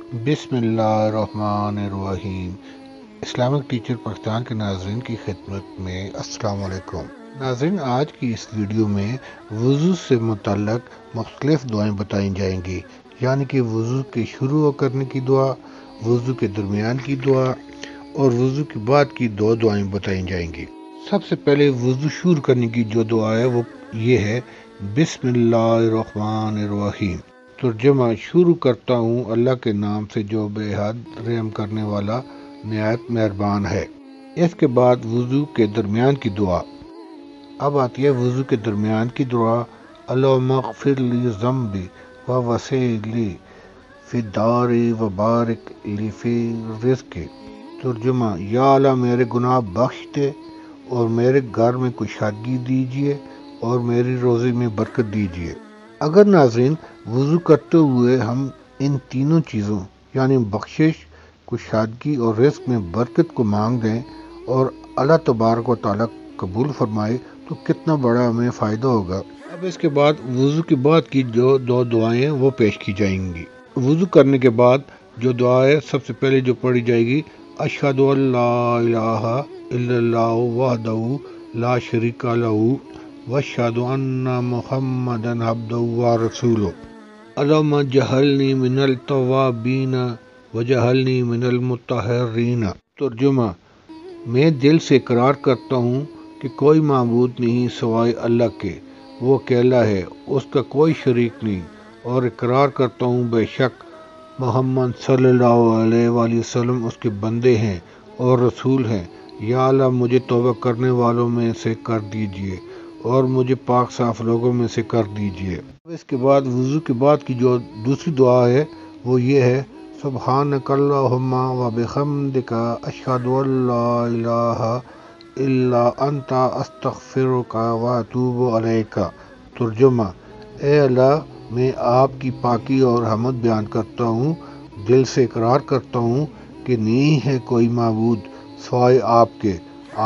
بسم اللہ الرحمن الرحیم۔ اسلامک ٹیچر پاکستان کے ناظرین کی خدمت میں السلام علیکم۔ ناظرین، آج کی اس ویڈیو میں وضو سے متعلق مختلف دعائیں بتائی جائیں گی، یعنی کہ وضو کے شروع کرنے کی دعا، وضو کے درمیان کی دعا اور وضو کے بعد کی دو دعائیں بتائی جائیں گی۔ سب سے پہلے وضو شروع کرنے کی جو دعا ہے وہ یہ ہے، بسم اللہ الرحمن الرحیم۔ ترجمہ: شروع کرتا ہوں اللہ کے نام سے جو بے حد رحم کرنے والا نہایت مہربان ہے۔ اس کے بعد وضو کے درمیان کی دعا۔ اب آتی ہے وضو کے درمیان کی دعا، اللہم اغفر لی ذنبی ووسع لی فی داری وبارک لی فی رزقی۔ ترجمہ: یا اللہ میرے گناہ بخش دے اور میرے گھر میں کشادگی دیجیے اور میری روزی میں برکت دیجیے۔ اگر ناظرین وضو کرتے ہوئے ہم ان تینوں چیزوں یعنی بخشش، کشادگی اور رزق میں برکت کو مانگ دیں اور اللہ تبارک و تعالیٰ قبول فرمائے تو کتنا بڑا ہمیں فائدہ ہوگا۔ اب اس کے بعد وضو کے بعد کی جو دو دعائیں وہ پیش کی جائیں گی۔ وضو کرنے کے بعد جو دعا ہے سب سے پہلے جو پڑھی جائے گی، اشہد ان لا الہ الا اللہ وحدہ لا شریک لہ واشہد ان محمدا عبدہ ورسولہ، اللہم جعلنی من التوابین وجعلنی من المطہرین۔ ترجمہ: میں دل سے اقرار کرتا ہوں کہ کوئی معبود نہیں سوائے اللہ کے، وہ اکیلا ہے، اس کا کوئی شریک نہیں، اور اقرار کرتا ہوں بے شک محمد صلی اللہ علیہ وآلہ وسلم اس کے بندے ہیں اور رسول ہیں۔ یا اللہ مجھے توبہ کرنے والوں میں سے کر دیجیے اور مجھے پاک صاف لوگوں میں سے کر دیجیے۔ اس کے بعد وضو کے بعد کی جو دوسری دعا ہے وہ یہ ہے، سبحانک اللہم وبحمدک اشہد ان لا الہ الا انت استغفرک واتوب الیک۔ ترجمہ: اے اللہ میں آپ کی پاکی اور حمد بیان کرتا ہوں، دل سے اقرار کرتا ہوں کہ نہیں ہے کوئی معبود سوائے آپ کے،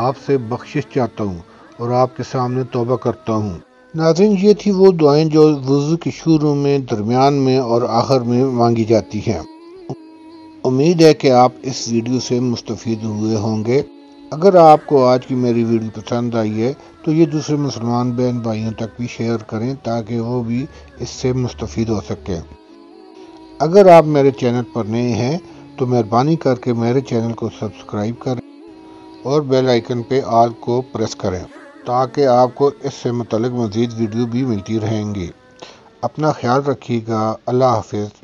آپ سے بخشش چاہتا ہوں اور آپ کے سامنے توبہ کرتا ہوں۔ ناظرین، یہ تھی وہ دعائیں جو وضو کے شروع میں، درمیان میں اور آخر میں مانگی جاتی ہیں۔ امید ہے کہ آپ اس ویڈیو سے مستفید ہوئے ہوں گے۔ اگر آپ کو آج کی میری ویڈیو پسند آئی ہے تو یہ دوسرے مسلمان بہن بھائیوں تک بھی شیئر کریں تاکہ وہ بھی اس سے مستفید ہو سکیں۔ اگر آپ میرے چینل پر نئے ہیں تو مہربانی کر کے میرے چینل کو سبسکرائب کریں اور بیل آئیکن پہ آل کو پریس کریں تاکہ آپ کو اس سے متعلق مزید ویڈیو بھی ملتی رہیں گی۔ اپنا خیال رکھیے گا۔ اللہ حافظ۔